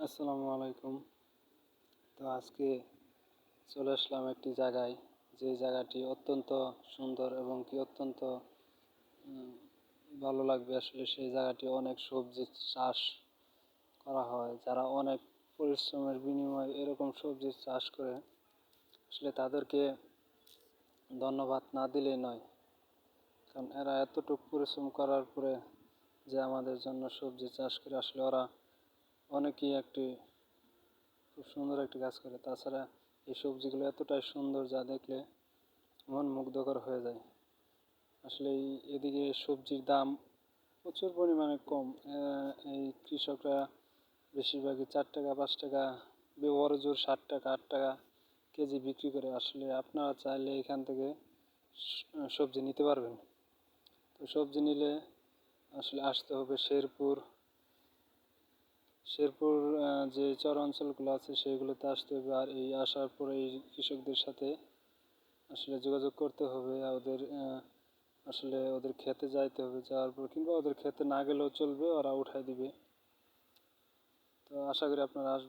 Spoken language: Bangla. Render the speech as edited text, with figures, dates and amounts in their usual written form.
আসসালামু আলাইকুম। তো আজকে চলে আসলাম একটি জায়গায়, যে জায়গাটি অত্যন্ত সুন্দর এবং কি অত্যন্ত উম, ভালো লাগবে। আসলে সেই জায়গাটি অনেক সবজি চাষ করা হয়, যারা অনেক পরিশ্রমের বিনিময়ে এরকম সবজির চাষ করে। আসলে তাদেরকে ধন্যবাদ না দিলেই নয়, কারণ এরা এতটুকু পরিশ্রম করার পরে যে আমাদের জন্য সবজি চাষ করে, আসলে ওরা অনেকেই একটি খুব সুন্দর একটি কাজ করে। তাছাড়া এই সবজিগুলো এতটাই সুন্দর যা দেখলে মন মুগ্ধকর হয়ে যায়। আসলে এদিকে সবজির দাম প্রচুর পরিমাণে কম। এই কৃষকরা বেশিরভাগই 4 টাকা 5 টাকা, বড় জোর 7 টাকা 8 টাকা কেজি বিক্রি করে। আসলে আপনারা চাইলে এখান থেকে সবজি নিতে পারবেন। তো সবজি নিলে আসলে আসতে হবে শেরপুর। শেরপুর যে চর অঞ্চলগুলো আছে সেগুলোতে আসতে হবে। আর এই আসার পরে এই কৃষকদের সাথে আসলে যোগাযোগ করতে হবে। আসলে ওদের খেতে যাইতে হবে, যাওয়ার পর কিংবা ওদের খেতে না গেলেও চলবে, ওরা উঠাই দিবে। তো আশা করি আপনারা আসবেন।